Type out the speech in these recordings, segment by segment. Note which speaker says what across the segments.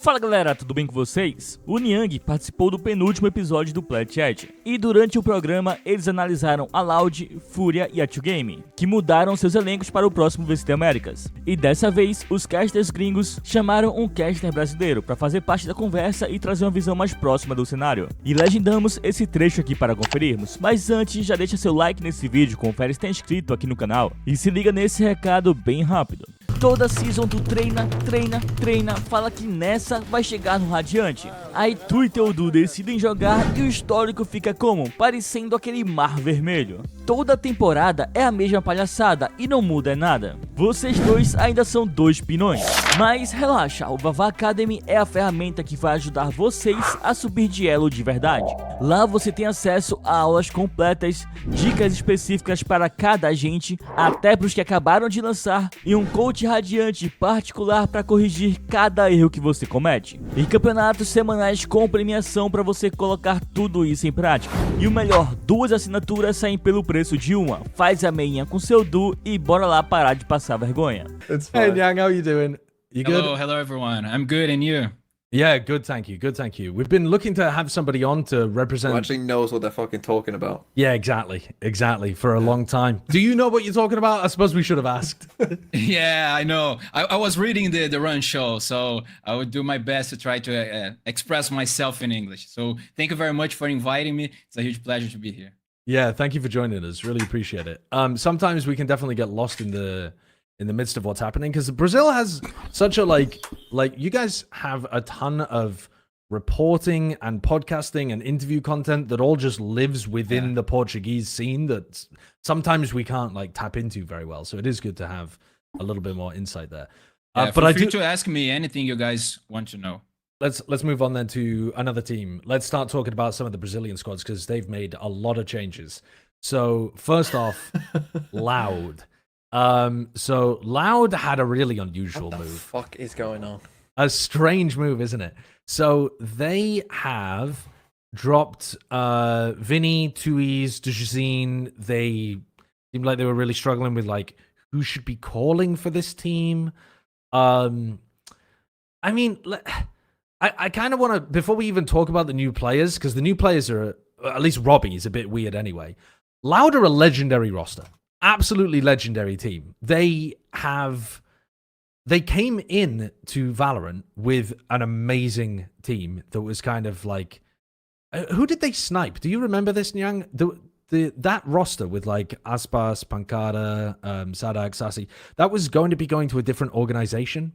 Speaker 1: Fala galera, tudo bem com vocês? O Niang participou do penúltimo episódio do Plat Chat, e durante o programa eles analisaram a Loud, Fúria e a 2Game, que mudaram seus elencos para o próximo VCT Américas. E dessa vez, os casters gringos chamaram um caster brasileiro para fazer parte da conversa e trazer uma visão mais próxima do cenário. E legendamos esse trecho aqui para conferirmos, mas antes já deixa seu like nesse vídeo, confere se tá inscrito aqui no canal, e se liga nesse recado bem rápido. Toda season tu treina, fala que nessa vai chegar no Radiante. Aí tu e teu Du decidem jogar e o histórico fica como? Parecendo aquele mar vermelho. Toda temporada é a mesma palhaçada e não muda nada. Vocês dois ainda são dois pinões. Mas relaxa, o Vavá Academy é a ferramenta que vai ajudar vocês a subir de elo de verdade. Lá você tem acesso a aulas completas, dicas específicas para cada agente, até para os que acabaram de lançar, e um coach radiante particular para corrigir cada erro que você comete. E campeonatos semanais com premiação para você colocar tudo isso em prática. E o melhor, 2 assinaturas saem pelo preço de uma. Faz a meinha com seu Du e bora lá parar de passar vergonha.
Speaker 2: Hey Niang, how you doing? You good?
Speaker 3: Hello everyone. I'm good, and you?
Speaker 2: Yeah, good, thank you. Good, thank you. We've been looking to have somebody on to represent...
Speaker 4: Who actually knows what they're fucking talking about.
Speaker 2: Yeah, exactly, for a long time. Do you know what you're talking about? I suppose we should have asked.
Speaker 3: Yeah, I know. I was reading the Run show, so I would do my best to try to express myself in English. So thank you very much for inviting me. It's a huge pleasure to be here.
Speaker 2: Yeah, thank you for joining us. Really appreciate it. Sometimes we can definitely get lost in the midst of what's happening, because Brazil has such a like you guys have a ton of reporting and podcasting and interview content that all just lives within the Portuguese scene that sometimes we can't like tap into very well. So it is good to have a little bit more insight there.
Speaker 3: But feel free to ask me anything you guys want to know.
Speaker 2: Let's move on then to another team. Let's start talking about some of the Brazilian squads, because they've made a lot of changes. So first off, Loud. So Loud had a really unusual move.
Speaker 4: What the fuck is going on?
Speaker 2: A strange move, isn't it? So they have dropped Vinny, Tuiz, Dejazine. They seemed like they were really struggling with like who should be calling for this team. I mean, I kind of want to, before we even talk about the new players, because the new players are, at least Robbie is a bit weird anyway. Loud are a legendary roster. Absolutely legendary team. They came in to Valorant with an amazing team that was kind of like, who did they snipe? Do you remember this, Niang? That roster with like Aspas, Pancada, Sadak, Sasi, that was going to be going to a different organization.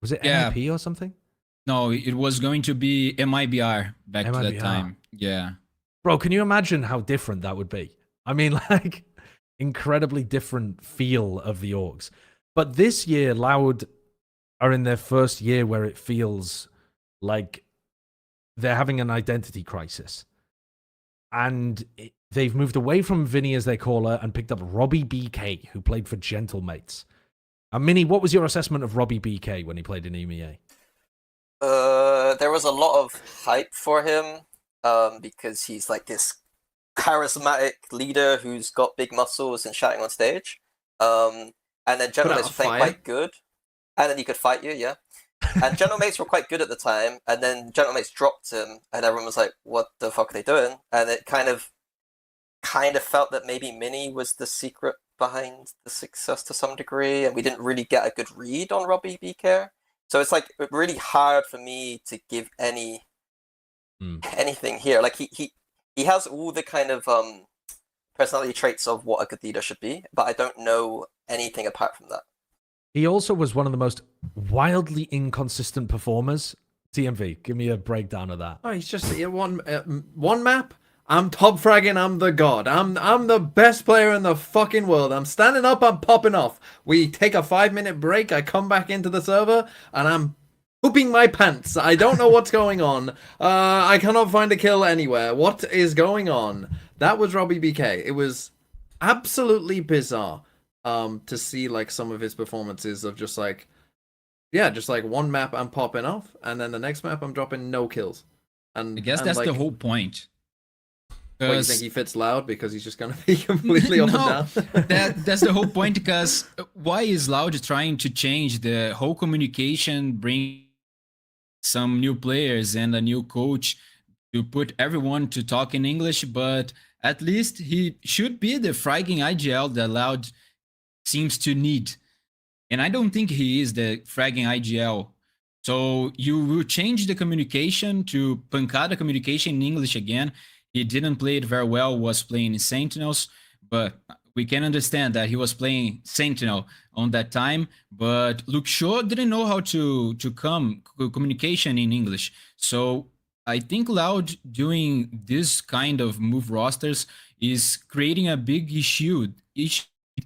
Speaker 2: Was it MIP or something?
Speaker 3: No, it was going to be MIBR back to that time. Yeah.
Speaker 2: Bro, can you imagine how different that would be? I mean, like, incredibly different feel of the orgs. But this year, Loud are in their first year where it feels like they're having an identity crisis. And they've moved away from Vinny as they call her and picked up Robbie BK, who played for Gentlemates. And Minnie, what was your assessment of Robbie BK when he played in EMEA?
Speaker 5: There was a lot of hype for him because he's like this charismatic leader who's got big muscles and shouting on stage. And then Gentlemates were playing quite good. And then he could fight you, yeah. And Gentlemates were quite good at the time, and then Gentlemates dropped him, and everyone was like, what the fuck are they doing? And it kind of felt that maybe Mini was the secret behind the success to some degree, and we didn't really get a good read on Robbie BK. So it's like really hard for me to give anything here. Like he has all the kind of personality traits of what a good leader should be, but I don't know anything apart from that.
Speaker 2: He also was one of the most wildly inconsistent performers. TMV, give me a breakdown of that.
Speaker 4: Oh, he's just one map. I'm top fragging. I'm the god. I'm the best player in the fucking world. I'm standing up. I'm popping off. We take a 5-minute break. I come back into the server and I'm pooping my pants. I don't know what's going on. I cannot find a kill anywhere. What is going on? That was Robbie BK. It was absolutely bizarre to see like some of his performances of just like one map I'm popping off, and then the next map I'm dropping no kills. And
Speaker 3: I guess that's
Speaker 4: like,
Speaker 3: the whole point.
Speaker 4: What, you think he fits Loud because he's just gonna be completely up and down?
Speaker 3: That's the whole point, because why is Loud trying to change the whole communication, bring some new players and a new coach to put everyone to talk in English, but at least he should be the fragging IGL that Loud seems to need. And I don't think he is the fragging IGL. So you will change the communication to Pancada communication in English again. He didn't play it very well, was playing in Sentinels, but we can understand that he was playing Sentinel on that time. But Luke Shaw didn't know how to communication in English. So I think Loud doing this kind of move rosters is creating a big issue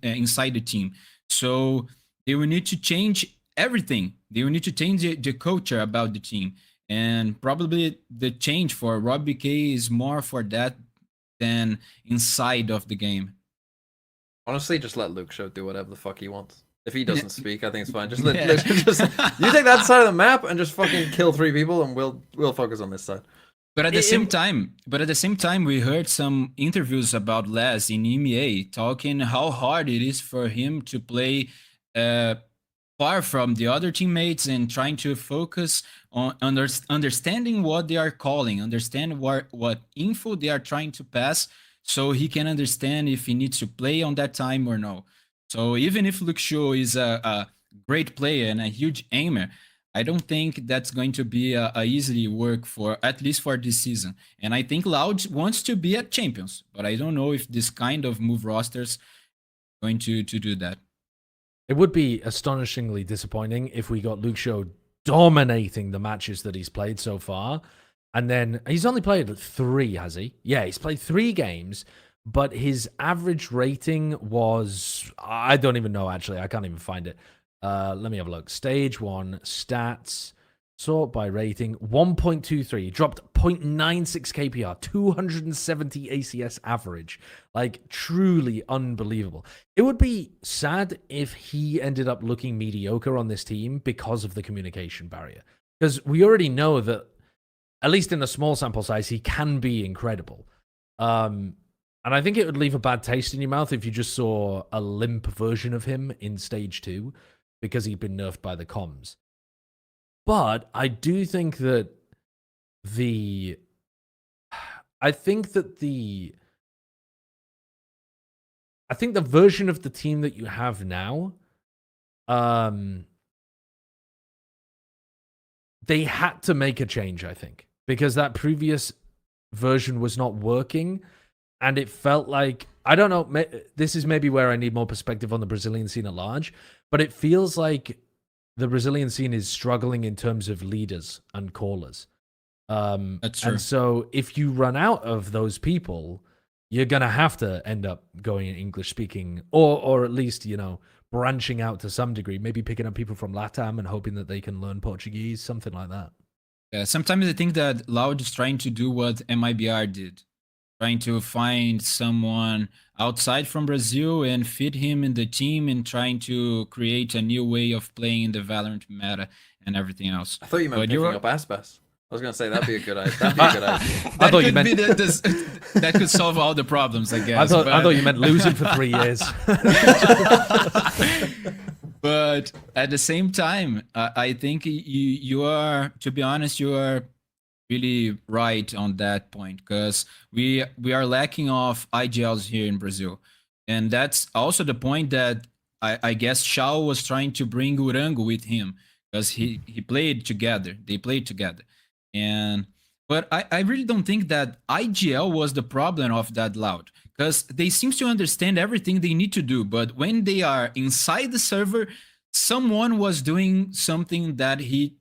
Speaker 3: inside the team. So they will need to change everything. They will need to change the culture about the team. And probably the change for Rob BK is more for that than inside of the game.
Speaker 4: Honestly, just let Luke Shaw do whatever the fuck he wants. If he doesn't speak, I think it's fine. Just let
Speaker 3: Yeah.
Speaker 4: just you take that side of the map and just fucking kill 3 people, and we'll focus on this side.
Speaker 3: But at the same time, we heard some interviews about Les in EMEA talking how hard it is for him to play far from the other teammates and trying to focus on understanding what they are calling, understand what info they are trying to pass, so he can understand if he needs to play on that time or no. So even if Luke Shaw is a great player and a huge aimer, I don't think that's going to be a easily work for, at least for this season. And I think Loud wants to be at Champions, but I don't know if this kind of move rosters going to do that.
Speaker 2: It would be astonishingly disappointing if we got Luke Shaw dominating the matches that he's played so far. And then he's only played 3, has he? Yeah, he's played 3 games, but his average rating was, I don't even know, actually. I can't even find it. Let me have a look. Stage 1, stats, sort by rating, 1.23. He dropped 0.96 KPR, 270 ACS average. Like, truly unbelievable. It would be sad if he ended up looking mediocre on this team because of the communication barrier. Because we already know that, at least in a small sample size, he can be incredible. And I think it would leave a bad taste in your mouth if you just saw a limp version of him in Stage 2 because he'd been nerfed by the comms. But I do think that the version of the team that you have now, they had to make a change, I think, because that previous version was not working. And it felt like, I don't know, this is maybe where I need more perspective on the Brazilian scene at large, but it feels like the Brazilian scene is struggling in terms of leaders and callers.
Speaker 3: That's true.
Speaker 2: And so if you run out of those people, you're going to have to end up going English speaking, or at least, you know, branching out to some degree, maybe picking up people from LATAM and hoping that they can learn Portuguese, something like that.
Speaker 3: Yeah, sometimes I think that Loud is trying to do what MIBR did, trying to find someone outside from Brazil and fit him in the team and trying to create a new way of playing in the Valorant meta and everything else.
Speaker 4: I thought you meant
Speaker 3: But
Speaker 4: picking
Speaker 3: you're-
Speaker 4: up Aspas. I was gonna say that'd be a good idea. That'd be a good idea.
Speaker 2: I thought you
Speaker 3: could
Speaker 2: meant-
Speaker 3: be that could solve all the problems, I guess.
Speaker 2: I
Speaker 3: but-
Speaker 2: thought you meant losing for 3 years.
Speaker 3: But at the same time, I think you are, to be honest, you are really right on that point, because we are lacking of IGLs here in Brazil. And that's also the point that I guess Shao was trying to bring Urango with him, because he played together. They played together. But I really don't think that IGL was the problem of that Loud, because they seem to understand everything they need to do. But when they are inside the server, someone was doing something that he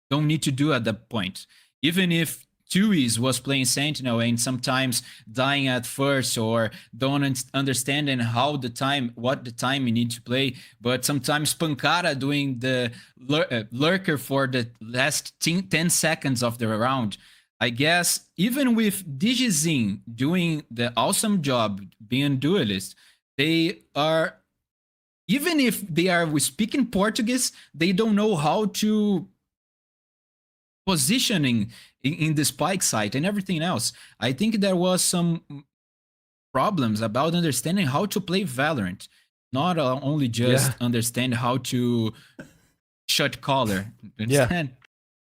Speaker 3: don't need to do at that point. Even if Tuis was playing Sentinel and sometimes dying at first or don't understanding what the time you need to play, but sometimes Pancada doing the lurker for the last 10 seconds of the round. I guess even with Digizin doing the awesome job being duelist, they are, even if they are speaking Portuguese, they don't know how to positioning in the spike site and everything else. I think there was some problems about understanding how to play Valorant, not only just understand how to shut caller.
Speaker 2: Yeah.
Speaker 3: Understand?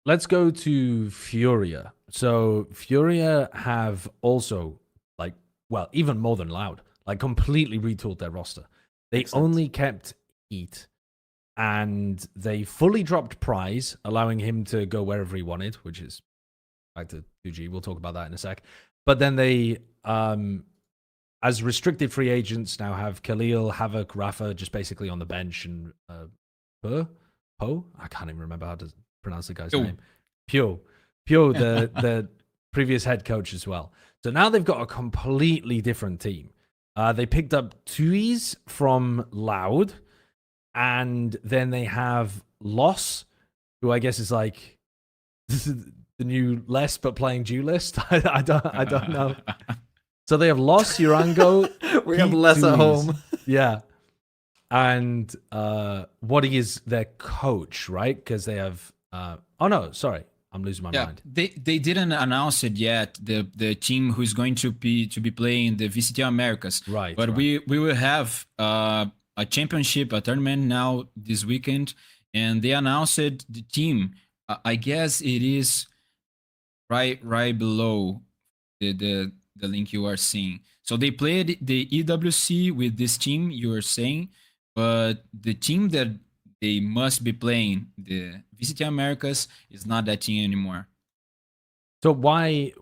Speaker 2: let's go to Furia. So Furia have also even more than Loud, completely retooled their roster. They
Speaker 4: Excellent.
Speaker 2: only kept Heat, and they fully dropped Prize, allowing him to go wherever he wanted, which is back to 2G. We'll talk about that in a sec. But then they, as restricted free agents, now have Khalil, Havoc, Rafa just basically on the bench, and Poe? I can't even remember how to pronounce the guy's name. Pio, the previous head coach as well. So now they've got a completely different team. They picked up Tuis from Loud, and then they have Loss, who I guess is this is the new Les but playing duelist. I don't know. So they have Loss, Urango.
Speaker 4: We have
Speaker 2: Heat,
Speaker 4: less at
Speaker 2: Tuis.
Speaker 4: home.
Speaker 2: Yeah. And Waddy is their coach, right? Because they have oh no, sorry. I'm losing my mind.
Speaker 3: They didn't announce it yet. The team who's going to be playing the VCT Americas.
Speaker 2: Right.
Speaker 3: But
Speaker 2: right.
Speaker 3: we will have a championship, a tournament now this weekend, and they announced the team. I guess it is right below the link you are seeing. So they played the EWC with this team you are saying, but the team that they must be playing, the VCT Americas, is not that team anymore.
Speaker 2: So why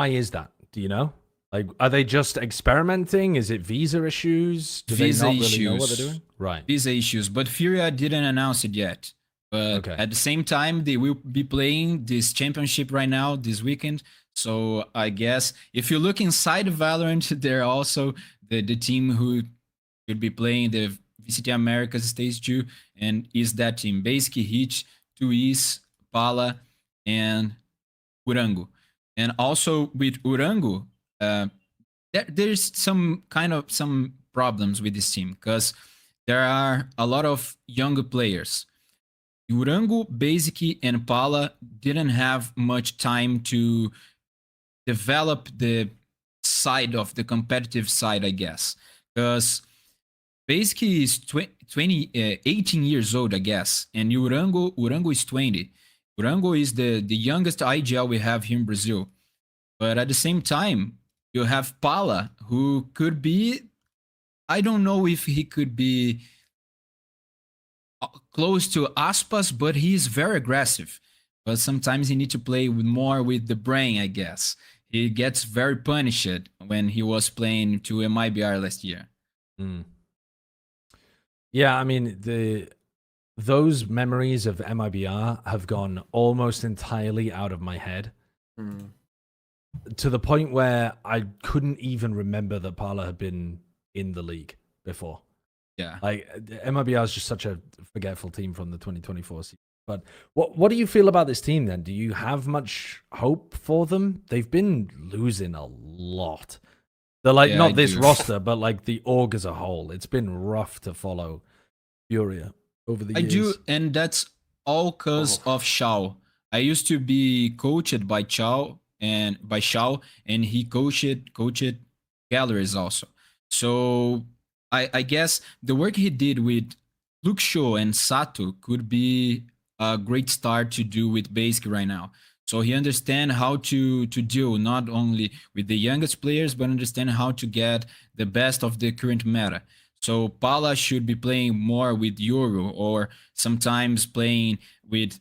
Speaker 2: is that? Do you know? Are they just experimenting? Is it visa issues? Do
Speaker 3: Visa
Speaker 2: they not really know what
Speaker 3: issues.
Speaker 2: they're doing? Right.
Speaker 3: Visa issues, but Furia didn't announce it yet. But
Speaker 2: Okay.
Speaker 3: at the same time, they will be playing this championship right now this weekend. So I guess if you look inside Valorant, they're also the team who should be playing the VCT Americas Stage 2, and is that team. Basically, Heat, Tuis, Pala, and Urango. And also with Urango, there's some problems with this team, because there are a lot of younger players. Urango, basically, and Pala didn't have much time to develop the side of the competitive side, I guess, because basically he's 18 years old, I guess, and Urango is 20. Urango is the youngest IGL we have here in Brazil. But at the same time, you have Pala, who could be, I don't know if he could be close to Aspas, but he's very aggressive. But sometimes he needs to play more with the brain, I guess. He gets very punished when he was playing to MIBR last year.
Speaker 2: Mm. Yeah, I mean, those memories of MIBR have gone almost entirely out of my head, to the point where I couldn't even remember that Pala had been in the league before.
Speaker 3: Yeah.
Speaker 2: MIBR is just such a forgetful team from the 2024 season. But what do you feel about this team then? Do you have much hope for them? They've been losing a lot. They're not this roster, but the org as a whole. It's been rough to follow Furia over the years.
Speaker 3: I do, and that's all because of Shao. I used to be coached by Shao, and he coached galleries also. So I guess the work he did with Luke Shaw and Sato could be a great start to do with Basic right now. So he understands how to deal not only with the youngest players, but understand how to get the best of the current meta. So Pala should be playing more with Yoru, or sometimes playing with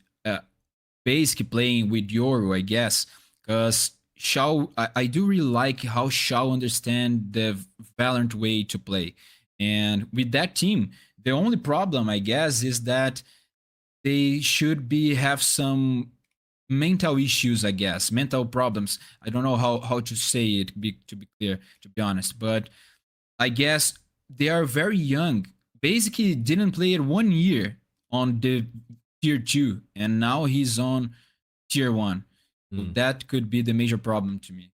Speaker 3: Basic playing with Yoru, I guess, because Shao, I do really like how Shao understand the Valorant way to play. And with that team, the only problem, I guess, is that they should have some mental issues, I guess, mental problems. I don't know how to say it, to be clear, to be honest, but I guess they are very young. Basically, didn't play it 1 year on the tier 2, and now he's on tier 1. So that could be the major problem to me.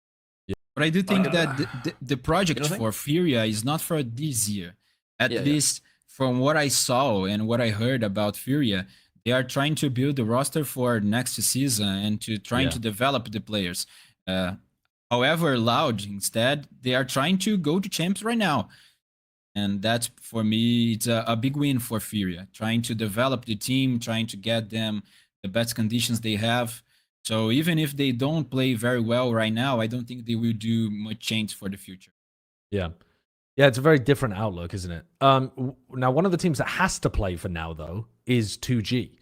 Speaker 3: Yeah. But I do think that the project for Furia is not for this year. At least from what I saw and what I heard about Furia, they are trying to build the roster for next season and trying to develop the players. However, Loud, instead, they are trying to go to champs right now. And that's, for me, it's a big win for Furia. Trying to develop the team, trying to get them the best conditions they have. So even if they don't play very well right now, I don't think they will do much change for the future.
Speaker 2: Yeah. Yeah, it's a very different outlook, isn't it? Now, one of the teams that has to play for now, though, is 2G.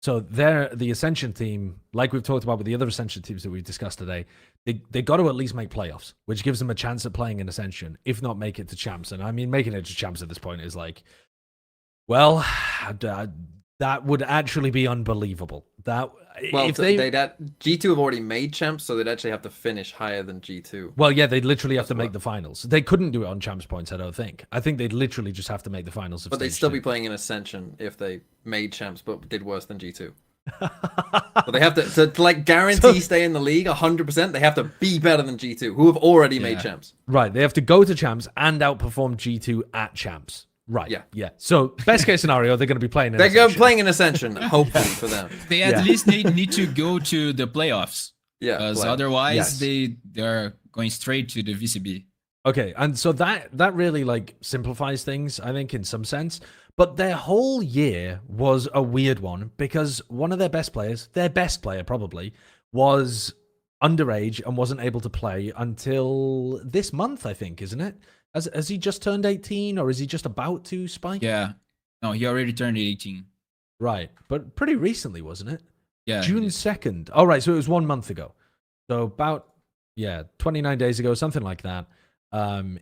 Speaker 2: So they're the Ascension team, like we've talked about with the other Ascension teams that we've discussed today. They got to at least make playoffs, which gives them a chance at playing in Ascension, if not make it to champs. And I mean, making it to champs at this point is like, well, that would actually be unbelievable.
Speaker 4: Well,
Speaker 2: if they
Speaker 4: G2 have already made champs, so they'd actually have to finish higher than G2.
Speaker 2: Well, yeah, they'd literally have to make the finals. They couldn't do it on champs points, I don't think. I think they'd literally just have to make the finals.
Speaker 4: But they'd still be playing in Ascension if they made champs but did worse than G2. So they have to like guarantee stay in the league 100%. They have to be better than G2, who have already made champs.
Speaker 2: Right, they have to go to champs and outperform G2 at champs. Right. Yeah. So best case scenario, they're going to be playing.
Speaker 4: They're playing in Ascension, hopefully for them.
Speaker 3: They at least need to go to the playoffs.
Speaker 4: Yeah.
Speaker 3: Because otherwise they're going straight to the VCB.
Speaker 2: Okay, and so that really like simplifies things, I think, in some sense. But their whole year was a weird one because one of their best players, their best player probably, was underage and wasn't able to play until this month, I think, isn't it? Has he just turned 18 or is he just about to, Spike?
Speaker 3: Yeah. No, he already turned 18.
Speaker 2: Right, but pretty recently, wasn't it?
Speaker 3: Yeah.
Speaker 2: June 2nd. Oh, right, so it was 1 month ago. So about, 29 days ago, something like that.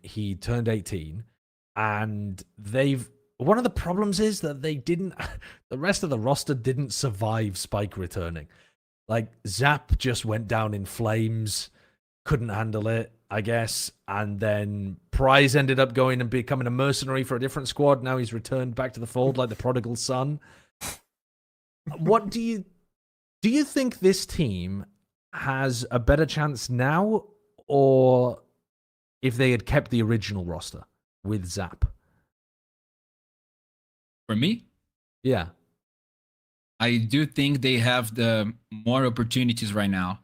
Speaker 2: He turned 18 and one of the problems is that the rest of the roster didn't survive Spike returning. Like Zap just went down in flames, couldn't handle it, I guess. And then Prize ended up going and becoming a mercenary for a different squad. Now he's returned back to the fold like the prodigal son. What do you think this team has a better chance now, or if they had kept the original roster with Zap?
Speaker 3: For me?
Speaker 2: Yeah.
Speaker 3: I do think they have the more opportunities right now.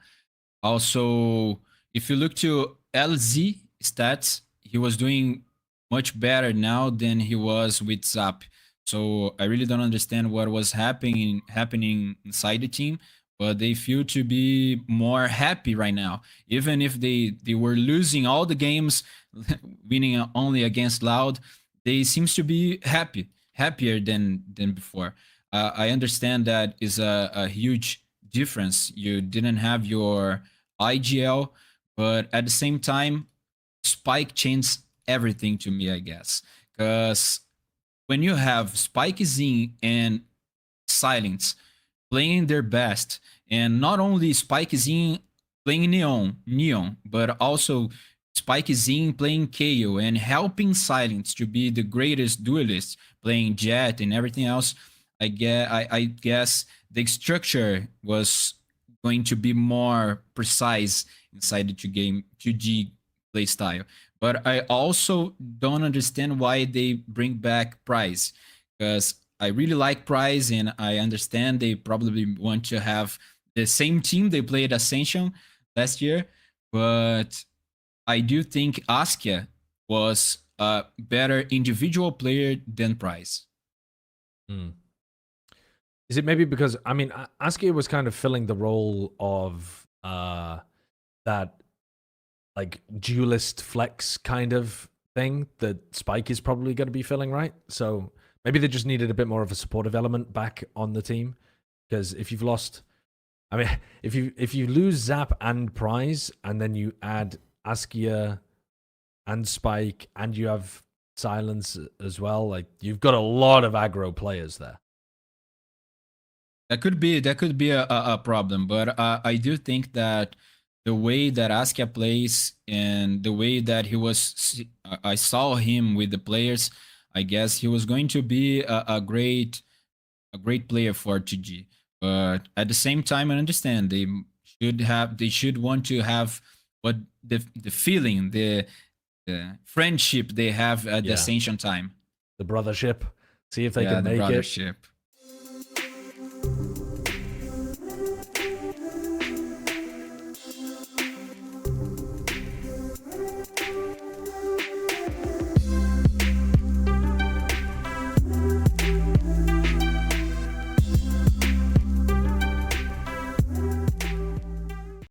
Speaker 3: Also, if you look to LZ stats, he was doing much better now than he was with Zap. So I really don't understand what was happening inside the team, but they feel to be more happy right now. Even if they were losing all the games, winning only against Loud, they seems to be happier than before. I understand that is a huge difference. You didn't have your IGL, but at the same time, Spike changed everything to me, I guess. Because when you have Spike Zin and Silence playing their best, and not only Spike Zin playing Neon, but also Spike Zin playing KO and helping Silence to be the greatest duelist, playing Jet and everything else, I guess the structure was going to be more precise inside the 2G playstyle. But I also don't understand why they bring back Prize, because I really like Prize and I understand they probably want to have the same team they played Ascension last year, but I do think Askia was a better individual player than Prize.
Speaker 2: Is it maybe because, I mean, Askia was kind of filling the role of that like duelist flex kind of thing that Spike is probably going to be filling, right? So maybe they just needed a bit more of a supportive element back on the team, because if you've lost, I mean, if you lose Zap and Prize and then you add Askia and Spike and you have Silence as well, like you've got a lot of aggro players there.
Speaker 3: That could be a problem, but I do think that the way that Askia plays and the way that I saw him with the players, I guess he was going to be a great player for 2G. But at the same time, I understand they should want to have what the feeling, the friendship they have at the Ascension time.
Speaker 2: The brothership. See if they can make
Speaker 3: brothership.